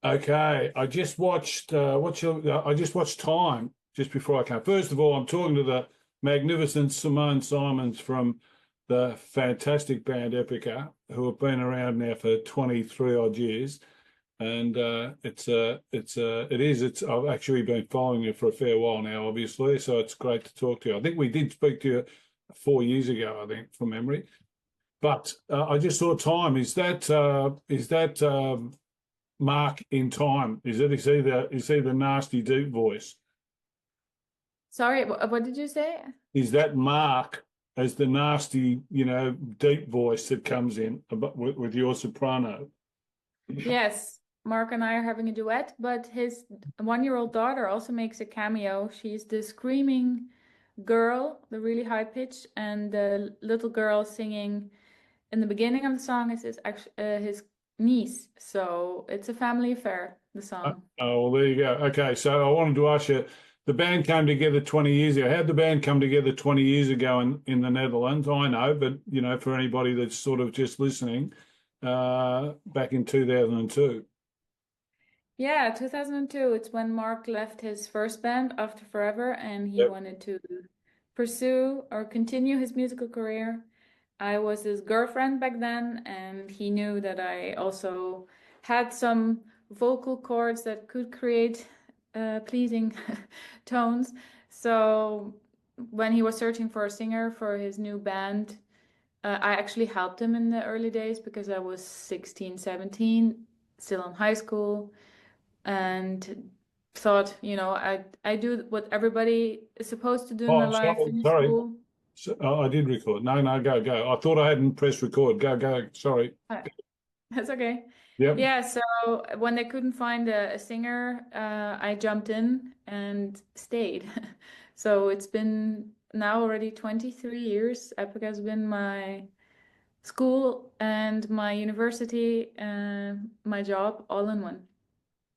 Okay, I just watched I just watched Time just before I came. First of all, I'm talking to the magnificent Simone Simons from the fantastic band Epica, who have been around now for 23 odd years. And it's I've actually been following you for a fair while now, obviously, so it's great to talk to you. I think we did speak to you 4 years ago, I think, from memory. But I just saw Time. Is that Mark in Time? Is he the nasty deep voice? Sorry, what did you say? Is that Mark as the nasty, deep voice that comes in with your soprano? Yes, Mark and I are having a duet, but his 1-year-old daughter also makes a cameo. She's the screaming girl, the really high pitch, and the little girl singing in the beginning of the song is his niece. So it's a family affair, the song. Oh, well, there you go. Okay, so I wanted to ask you, the band came together 20 years ago. How'd the band come together 20 years ago in the Netherlands? I know, but for anybody that's sort of just listening, back in 2002. Yeah, 2002. It's when Mark left his first band after forever and he Yep. wanted to pursue or continue his musical career. I was his girlfriend back then, and he knew that I also had some vocal cords that could create pleasing tones. So when he was searching for a singer for his new band, I actually helped him in the early days because I was 16, 17, still in high school, and thought, I do what everybody is supposed to do in Oh, their I'm life, sorry. finish Sorry. school. I did record. No, no, go, go. I thought I hadn't pressed record. Go, go. Sorry. That's okay. Yep. Yeah, so when they couldn't find a singer, I jumped in and stayed. So it's been now already 23 years. Epic has been my school and my university and my job all in one.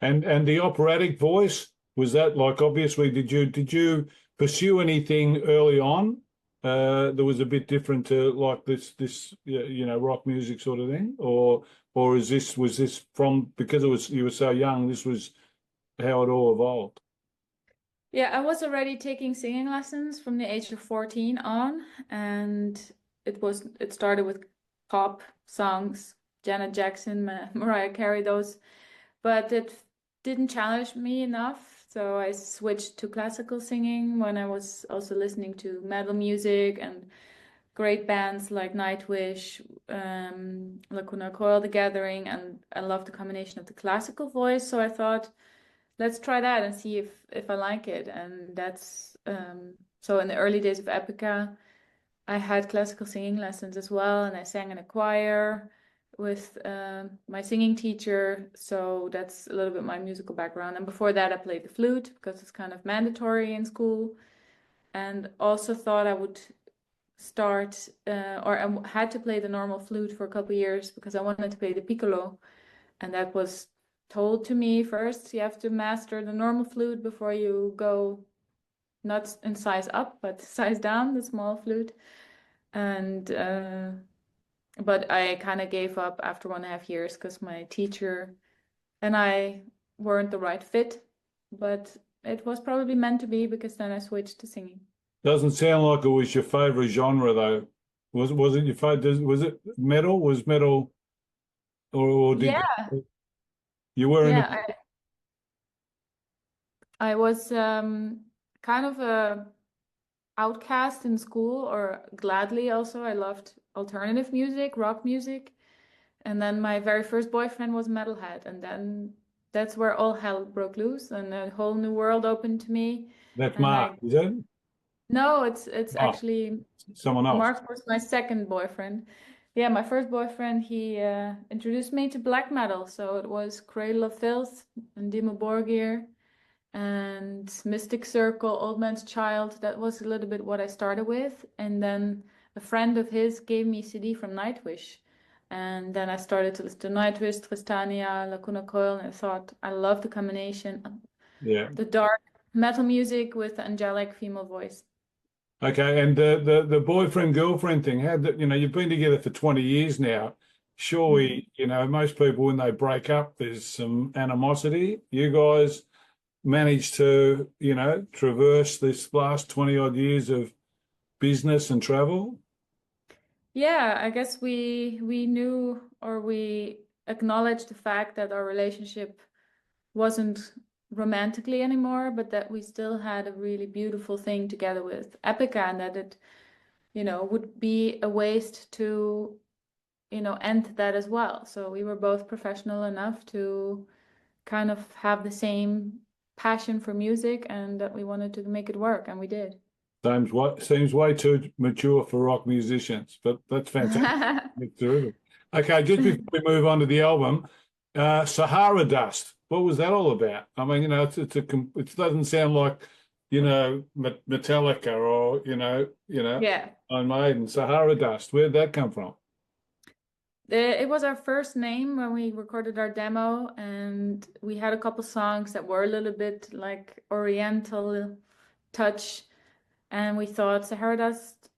And the operatic voice, was that like, obviously, did you pursue anything early on that was a bit different to like this rock music sort of thing, or was this from, because it was, you were so young, this was how it all evolved? Yeah, I was already taking singing lessons from the age of 14 on, and it started with pop songs, Janet Jackson, Mariah Carey, those, but it didn't challenge me enough. So I switched to classical singing when I was also listening to metal music and great bands like Nightwish, Lacuna Coil, The Gathering, and I love the combination of the classical voice. So I thought, let's try that and see if I like it. And that's so in the early days of Epica, I had classical singing lessons as well, and I sang in a choir with my singing teacher. So that's a little bit my musical background. And before that, I played the flute because it's kind of mandatory in school. And also thought I would start, or I had to play the normal flute for a couple of years because I wanted to play the piccolo. And that was told to me first, you have to master the normal flute before you go not in size up, but size down, the small flute. And but I kind of gave up after 1.5 years because my teacher and I weren't the right fit. But it was probably meant to be because then I switched to singing. Doesn't sound like it was your favorite genre though. Was it your favorite? Was it metal? Was metal, or did Yeah, you were in yeah. I was kind of a outcast in school, or gladly also. I loved alternative music, rock music. And then my very first boyfriend was metalhead. And then that's where all hell broke loose and a whole new world opened to me. That's And Mark, I is it? no, it's Oh, actually someone else. Mark was my second boyfriend. Yeah, my first boyfriend, he introduced me to black metal. So it was Cradle of Filth and Dimmu Borgir and Mystic Circle, Old Man's Child. That was a little bit what I started with. And then a friend of his gave me a CD from Nightwish. And then I started to listen to Nightwish, Tristania, Lacuna Coil, and I thought I love the combination, Yeah. the dark metal music with the angelic female voice. Okay. And the boyfriend girlfriend thing, you've been together for 20 years now. surely, you know, most people when they break up, there's some animosity. You guys managed to, you know, traverse this last 20 odd years of business and travel. Yeah, I guess we knew or we acknowledged the fact that our relationship wasn't romantically anymore, but that we still had a really beautiful thing together with Epica, and that it, would be a waste to, end that as well. So we were both professional enough to kind of have the same passion for music and that we wanted to make it work, and we did. Seems way too mature for rock musicians, but that's fantastic. It's terrific. Okay, just before we move on to the album, Sahara Dust. What was that all about? I mean, you know, it doesn't sound like, you know, Metallica or Yeah. Iron Maiden. Sahara Dust. Where'd that come from? It was our first name when we recorded our demo, and we had a couple songs that were a little bit like Oriental touch, and we thought Sahara Dust,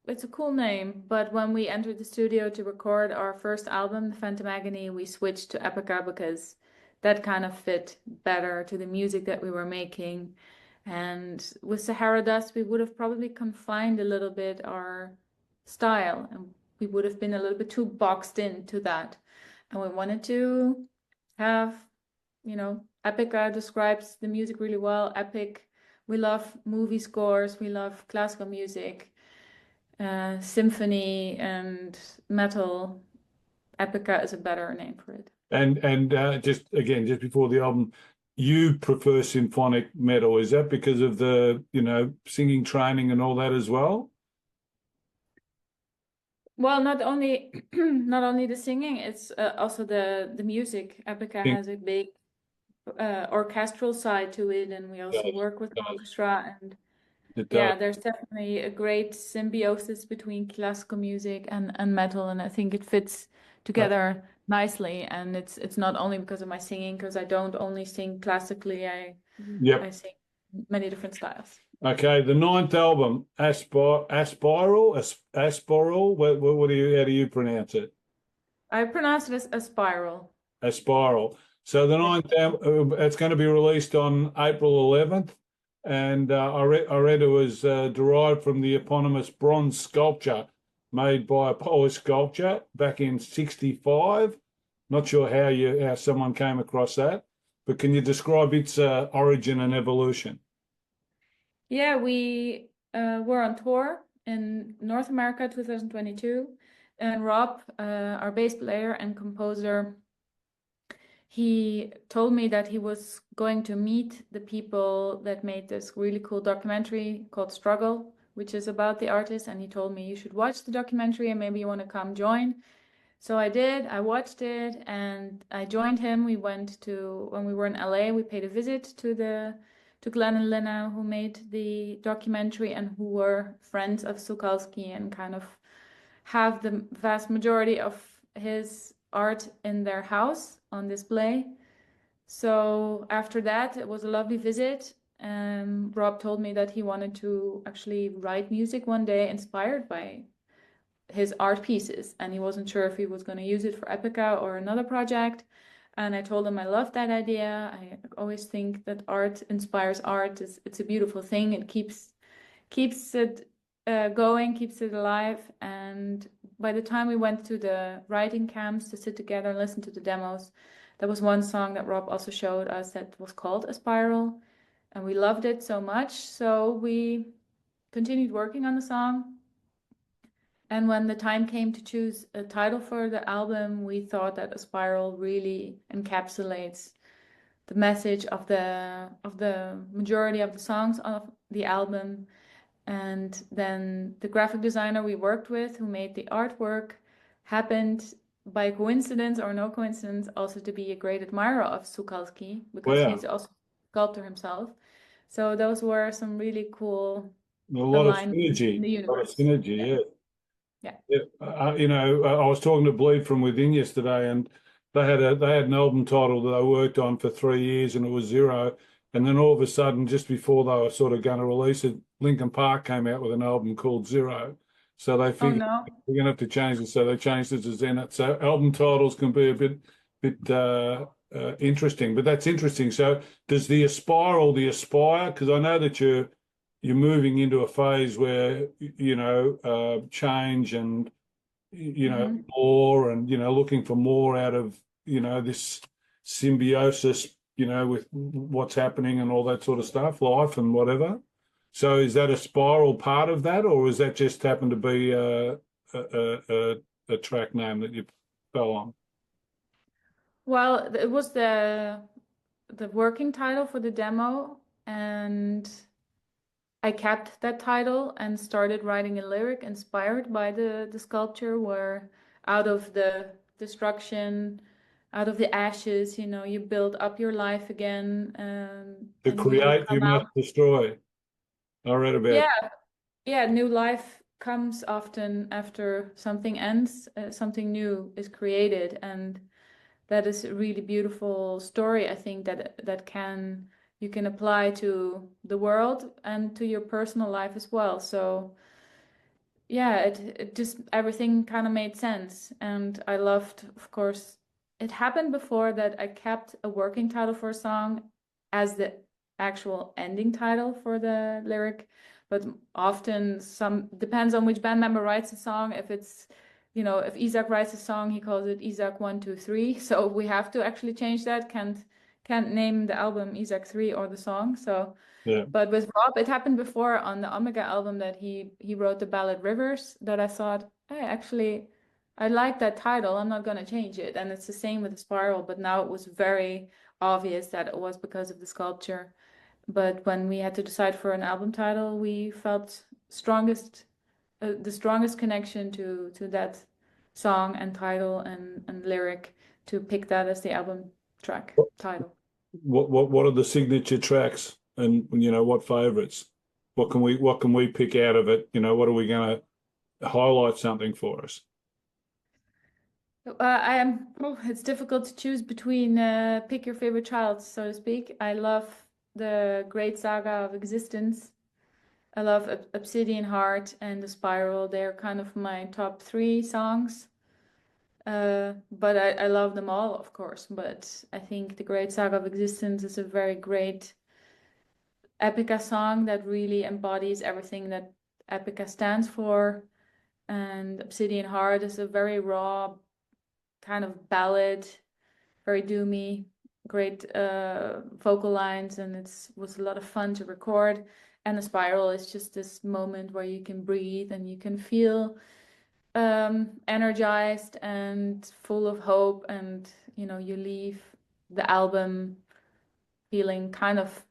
it's a cool name. But when we entered the studio to record our first album, The Phantom Agony, we switched to Epica because that kind of fit better to the music that we were making. And with Sahara Dust, we would have probably confined a little bit our style, and we would have been a little bit too boxed into that. And we wanted to have, Epica describes the music really well. Epic, we love movie scores, we love classical music, symphony and metal. Epica is a better name for it. And just before the album, you prefer symphonic metal. Is that because of the, you know, singing training and all that as well? Well, not only not only the singing, it's also the music. Epica Think has a big orchestral side to it, and we also it work with an does. orchestra. And It does. yeah, there's definitely a great symbiosis between classical music and metal, and I think it fits together nicely. And it's not only because of my singing, because I don't only sing classically, I Yep. sing many different styles. Okay, the ninth album, Aspiral. What do you, how do you pronounce it? I pronounce it as a spiral. Aspiral. So the Yeah. ninth album, it's going to be released on April 11th, and I read it was derived from the eponymous bronze sculpture made by a Polish sculptor back in '65. Not sure how someone came across that, but can you describe its origin and evolution? Yeah, we were on tour in North America 2022, and Rob, our bass player and composer, he told me that he was going to meet the people that made this really cool documentary called Struggle, which is about the artist, and he told me you should watch the documentary and maybe you want to come join. So I did. I watched it and I joined him. When we were in LA, we paid a visit to Glenn and Lena, who made the documentary and who were friends of Sukalski and kind of have the vast majority of his art in their house on display. So after that, it was a lovely visit. Rob told me that he wanted to actually write music one day inspired by his art pieces, and he wasn't sure if he was going to use it for Epica or another project. And I told him I love that idea. I always think that art inspires art. It's a beautiful thing. It keeps it going, keeps it alive. And by the time we went to the writing camps to sit together and listen to the demos, there was one song that Rob also showed us that was called Aspiral, and we loved it so much. So we continued working on the song. And when the time came to choose a title for the album, we thought that Aspiral really encapsulates the message of the majority of the songs of the album. And then the graphic designer we worked with, who made the artwork, happened by coincidence or no coincidence also to be a great admirer of Sukalski, because Wow, he's also a sculptor himself. So those were some really cool a lot of alignments in synergy, the a lot of universe. synergy, Yeah. yeah. Yeah. Yeah, you know, I was talking to Bleed from Within yesterday, and they had an album title that they worked on for 3 years, and it was Zero. And then all of a sudden, just before they were sort of going to release it, Linkin Park came out with an album called Zero. So they Oh figured no. we're going to have to change it. So they changed it to Zenith. So album titles can be a bit interesting, but that's interesting. So does the Aspiral, the Aspire, because I know that you're moving into a phase where, change and, more and, looking for more out of, this symbiosis, with what's happening and all that sort of stuff, life and whatever. So is that a spiral part of that, or is that just happened to be a track name that you fell on? Well, it was the working title for the demo, and I kept that title and started writing a lyric inspired by the sculpture, where out of the destruction, out of the ashes, you build up your life again, To and you create, you come must out. destroy. I read about. Yeah, yeah, new life comes often after something ends, something new is created, and that is a really beautiful story, I think, that you can apply to the world and to your personal life as well. So yeah, it just everything kind of made sense. And I loved, of course, it happened before that I kept a working title for a song as the actual ending title for the lyric. But often some depends on which band member writes a song. If it's, if Isaac writes a song, he calls it Isaac 1, 2, 3. So we have to actually change that. Can't name the album Isaac 3 or the song. So Yeah. but with Rob, it happened before on the Omega album that he wrote the ballad Rivers, that I thought, hey, actually, I like that title. I'm not gonna change it. And it's the same with the Spiral, but now it was very obvious that it was because of the sculpture. But when we had to decide for an album title, we felt the strongest connection to that song and title and lyric, to pick that as the album track title. What are the signature tracks, and what favorites? What can we pick out of it? What are we going to highlight something for us? It's difficult to choose between pick your favorite child, so to speak. I love the Great Saga of Existence. I love Obsidian Heart and The Spiral. They're kind of my top three songs. But I love them all, of course. But I think the Great Saga of Existence is a very great Epica song that really embodies everything that Epica stands for. And Obsidian Heart is a very raw kind of ballad, very doomy, great vocal lines, and it was a lot of fun to record. And the Spiral is just this moment where you can breathe and you can feel energized and full of hope, and you leave the album feeling kind of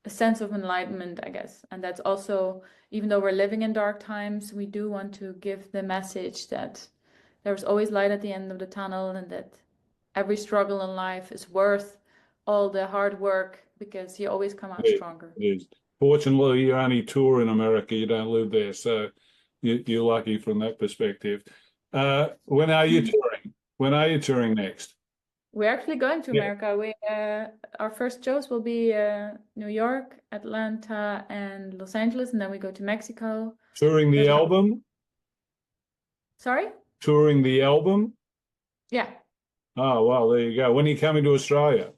a sense of enlightenment, I guess. And that's also, even though we're living in dark times, we do want to give the message that there's always light at the end of the tunnel, and that every struggle in life is worth all the hard work, because you always come out Yeah, stronger. it is. Fortunately, you only tour in America. You don't live there, so you're lucky from that perspective. When are you touring? When are you touring next? We're actually going to Yeah. America. Our first shows will be New York, Atlanta, and Los Angeles, and then we go to Mexico. Touring the There's a- album? Sorry? Touring the album? Yeah, Oh, well, there you go. When are you coming to Australia?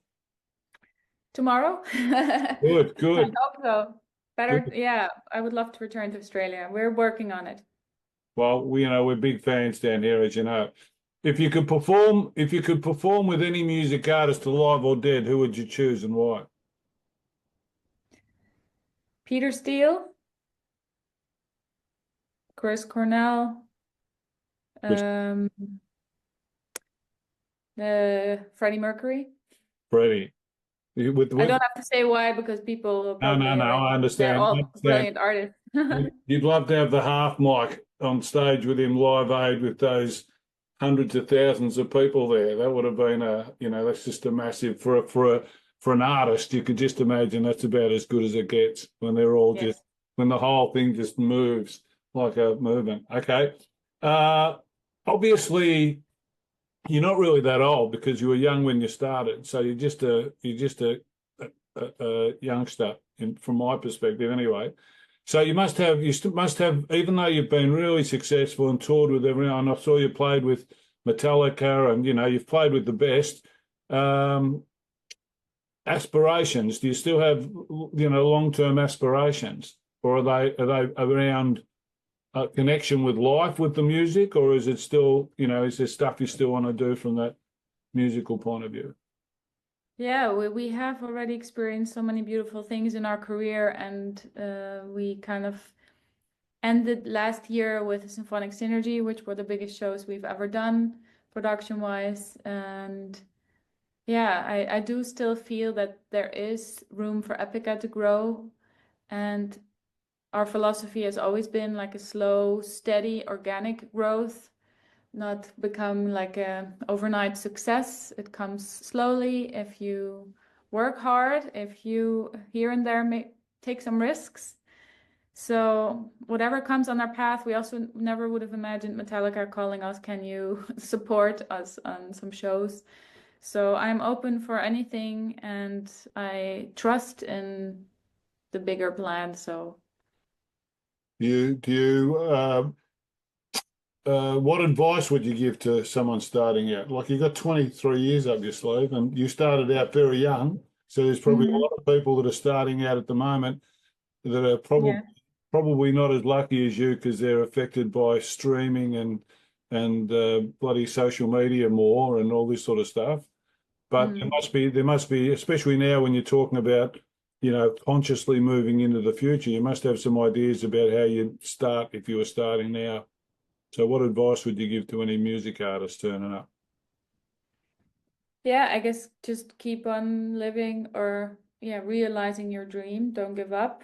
tomorrow. I Good, good, hope so. Better, good. yeah, I would love to return to Australia. We're working on it. Well, we're big fans down here, as you know. If you could perform with any music artist, alive or dead, who would you choose and why? Peter Steele, Chris Cornell, Chris um, Freddie Mercury. Freddie. With, I with don't have to say why, because people will No, no, probably no. already. I They're understand. I all understand. brilliant artists. You'd love to have the half mic on stage with him, Live Aid, with those hundreds of thousands of people there. That would have been that's just a massive for an artist. You could just imagine that's about as good as it gets when they're all Yes. just when the whole thing just moves like a movement. Okay. Uh, Obviously, you're not really that old because you were young when you started. So you're just a youngster, from my perspective, anyway. So you still must have, even though you've been really successful and toured with everyone, I saw you played with Metallica and, you've played with the best. Um, Aspirations, do you still have, long-term aspirations, or are they around a connection with life with the music, or is it still, is there stuff you still want to do from that musical point of view? Yeah, we have already experienced so many beautiful things in our career, and we kind of ended last year with a Symphonic Synergy, which were the biggest shows we've ever done production-wise. And yeah, I do still feel that there is room for Epica to grow. And our philosophy has always been like a slow, steady, organic growth, not become like a overnight success. It comes slowly if you work hard, if you here and there take some risks. So whatever comes on our path, we also never would have imagined Metallica calling us, can you support us on some shows? So I'm open for anything, and I trust in the bigger plan. So What advice would you give to someone starting out? Like, you've got 23 years up your sleeve and you started out very young. So there's probably a mhm. lot of people that are starting out at the moment that are Yeah. probably not as lucky as you because they're affected by streaming and bloody social media more and all this sort of stuff. But there Mm. must be especially now when you're talking about, consciously moving into the future, you must have some ideas about how you start if you were starting now. So what advice would you give to any music artist turning up? Yeah, I guess just keep on living, or yeah, realizing your dream. Don't give up,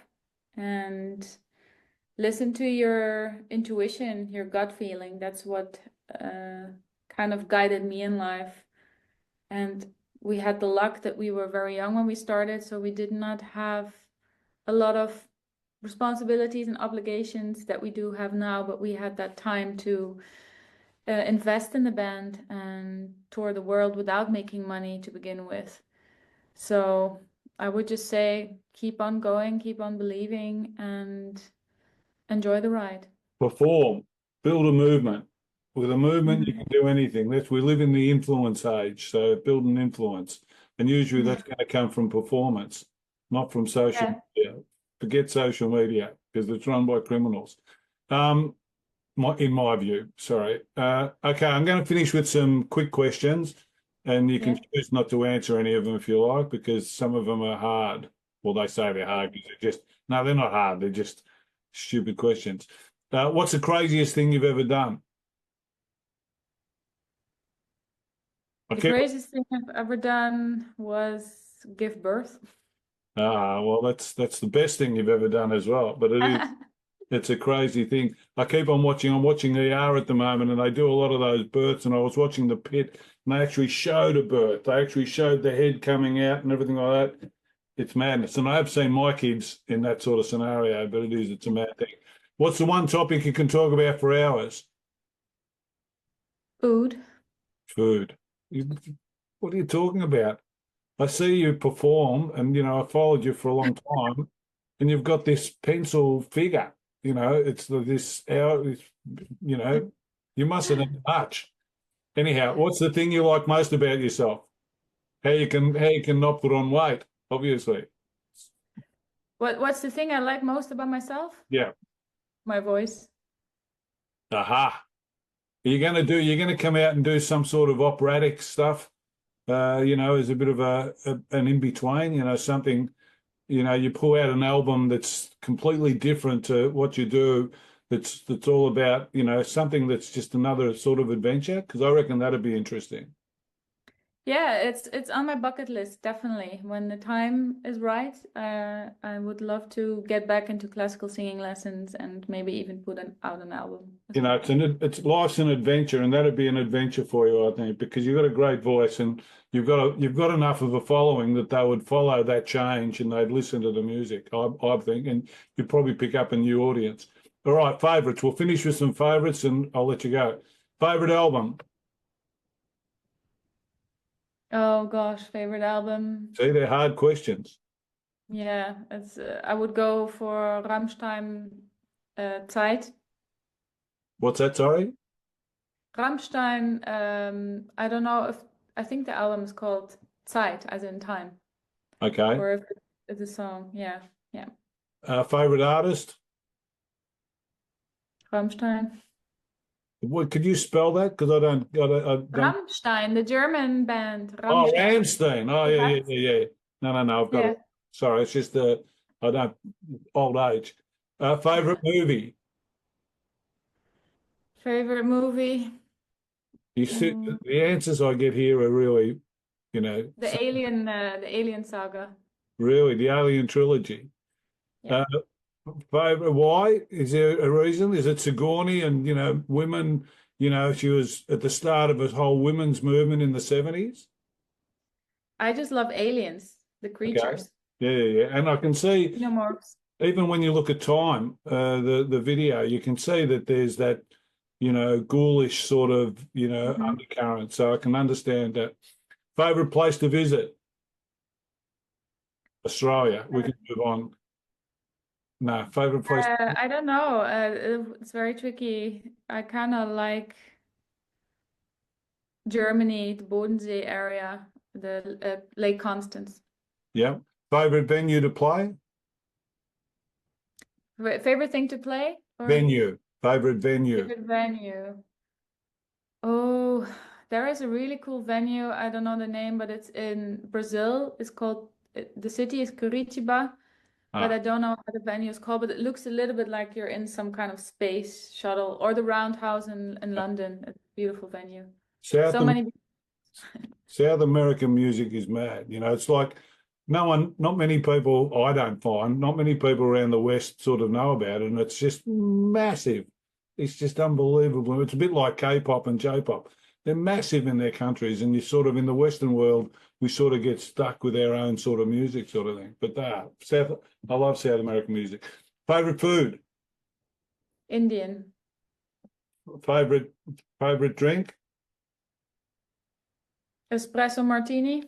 and listen to your intuition, your gut feeling. That's what kind of guided me in life. And we had the luck that we were very young when we started, so we did not have a lot of responsibilities and obligations that we do have now, but we had that time to invest in the band and tour the world without making money to begin with. So I would just say keep on going, keep on believing, and enjoy the ride. Perform, build a movement. With a movement, you Mhm. can do anything. We live in the influence age, so build an influence. And usually Yeah. that's going to come from performance, not from social Yeah. media. Forget social media because it's run by criminals. Um, in my view, sorry. Okay, I'm going to finish with some quick questions, and you can Yeah. choose not to answer any of them if you like, because some of them are hard. Well, they say they're hard because no, they're not hard. They're just stupid questions. What's the craziest thing you've ever done? The Okay. craziest thing I've ever done was give birth. Well, that's the best thing you've ever done as well. But it's a crazy thing. I keep on watching. I'm watching ER at the moment, and they do a lot of those births. And I was watching the pit, and they actually showed a birth. They actually showed the head coming out and everything like that. It's madness. And I have seen my kids in that sort of scenario, but it's a mad thing. What's the one topic you can talk about for hours? Food. Food. What are you talking about? I see you perform, and I followed you for a long time, and you've got this pencil figure. It's this hour. You mustn't have much. Anyhow, what's the thing you like most about yourself? How you can not put on weight? Obviously, What's the thing I like most about myself? yeah. My voice. Aha. You're going to come out and do some sort of operatic stuff. As a bit of an in between. Something. You pull out an album that's completely different to what you do. That's all about, something that's just another sort of adventure. Because I reckon that'd be interesting. Yeah, it's on my bucket list, definitely. When the time is right, I would love to get back into classical singing lessons and maybe even out an album as well. It's life's an adventure, and that'd be an adventure for you, I think, because you've got a great voice and you've got enough of a following that they would follow that change and they'd listen to the music. I think, and you'd probably pick up a new audience. All right, favorites. We'll finish with some favorites, and I'll let you go. Favorite album? Oh gosh, favorite album. See, they're hard questions. Yeah, it's I would go for Rammstein Zeit. What's that, sorry? Rammstein, I don't know if I think the album is called Zeit, as in time, Okay. or if it's a song. Yeah, yeah. Favorite artist? Rammstein. What, could you spell that? Because I don't. Rammstein, the German band, Oh, Rammstein. Ramstein. Oh, yeah, yeah, Correct? yeah, yeah. No. I've got it. Yeah. Sorry, it's just I don't old age. Favorite movie? Favorite movie? You see, Mm, the answers I get here are really, you know, the Alien Saga. really the Alien trilogy. Yeah. Uh, Favorite? Why? Is there a reason? Is it Sigourney and women? She was at the start of a whole women's movement in the 70s. I just love aliens, the Okay. creatures. Yeah. And I can see Xenomorphs. even when you look at Time, the video, you can see that there's that, ghoulish sort of, Hmm. undercurrent. So I can understand that. Favorite place to visit? Australia. We can move on. No, favorite place. I don't know. It's very tricky. I kind of like Germany, the Bodensee area, the Lake Constance. Yeah. Favorite venue to play? Favorite thing to play or Venue. Favorite venue. favorite venue? Oh, there is a really cool venue. I don't know the name, but it's in Brazil. It's called, the city is Curitiba, but I Ah, don't know how the venue is called, but it looks a little bit like you're in some kind of space shuttle or the Roundhouse in London. It's a beautiful venue. South So Am- many. South American music is mad. It's like not many people, I don't find, not many people around the West sort of know about it, and it's just massive. It's just unbelievable. It's a bit like K-pop and J-pop. They're massive in their countries, and you sort of in the Western world, we sort of get stuck with our own sort of music sort of thing. But I love South American music. Favorite food? Indian. Favorite favorite drink? Espresso martini.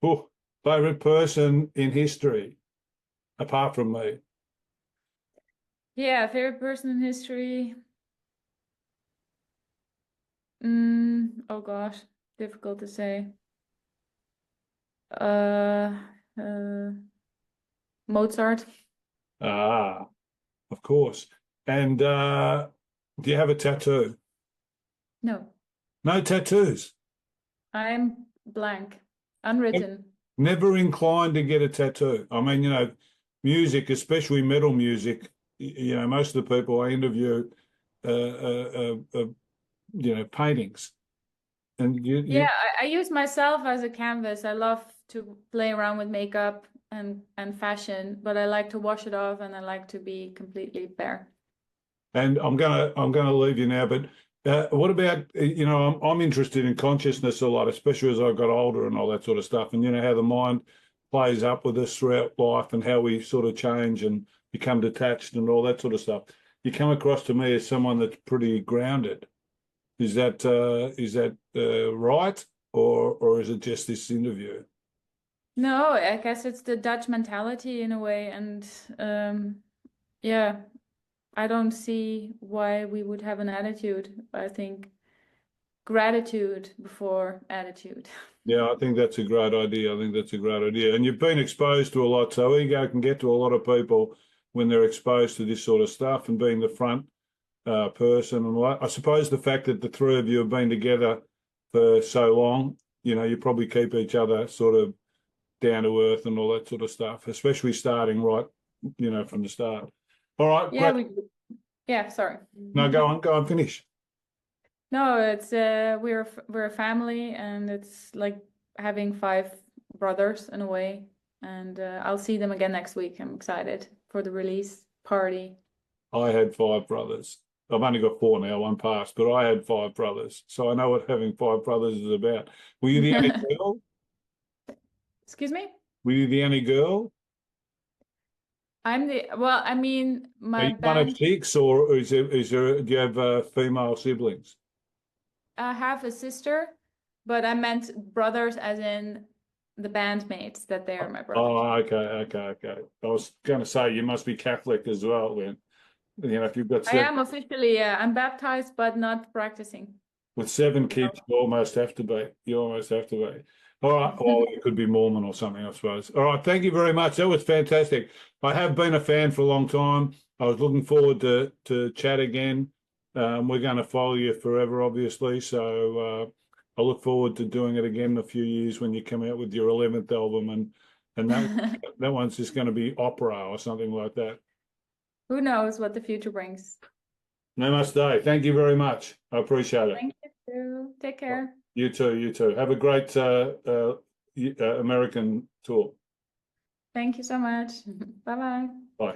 Oh, favorite person in history, apart from me. Yeah, favorite person in history. Oh gosh, difficult to say. Uh, uh, Mozart. Ah, of course. And do you have a tattoo? No, No tattoos. I'm blank. Unwritten. Never inclined to get a tattoo. I mean, music, especially metal music, most of the people I interview, paintings. And Yeah, I use myself as a canvas. I love to play around with makeup and fashion, but I like to wash it off and I like to be completely bare. and I'm gonna leave you now, but what about I'm interested in consciousness a lot, especially as I got older and all that sort of stuff, and how the mind plays up with us throughout life and how we sort of change and become detached and all that sort of stuff. You come across to me as someone that's pretty grounded. Is that right, or is it just this interview? No, I guess it's the Dutch mentality in a way, and yeah, I don't see why we would have an attitude. I think gratitude before attitude. Yeah, I think that's a great idea. I think that's a great idea. And you've been exposed to a lot, so ego can get to a lot of people when they're exposed to this sort of stuff and being the front person. And I suppose the fact that the three of you have been together for so long, you probably keep each other sort of down to earth and all that sort of stuff, especially starting right, from the start. All right, Yeah, great. yeah, sorry. No, go on, finish. No, it's we're a family and it's like having five brothers in a way. And I'll see them again next week. I'm excited for the release party. I had five brothers. I've only got four now, one passed, but I had five brothers. So I know what having five brothers is about. Were you the only girl? Excuse me? Were you the only girl? Well, I mean, Are my you one of band, six, or do you have female siblings? I have a sister, but I meant brothers as in the bandmates that they are my brothers. Oh, okay. I was going to say you must be Catholic as well. Then, you know, if you've got I am officially, I'm baptized, but not practicing. with 7 kids, you almost have to be. You almost have to be. All right. Well, it could be Mormon or something, I suppose. All right. Thank you very much. That was fantastic. I have been a fan for a long time. I was looking forward to chat again. We're going to follow you forever, obviously. So I look forward to doing it again in a few years when you come out with your 11th album, and that one's just going to be opera or something like that. Who knows what the future brings? Namaste. Thank you very much. I appreciate it. Thank you too. Take care. You too. You too. Have a great American tour. Thank you so much. Bye-bye. Bye.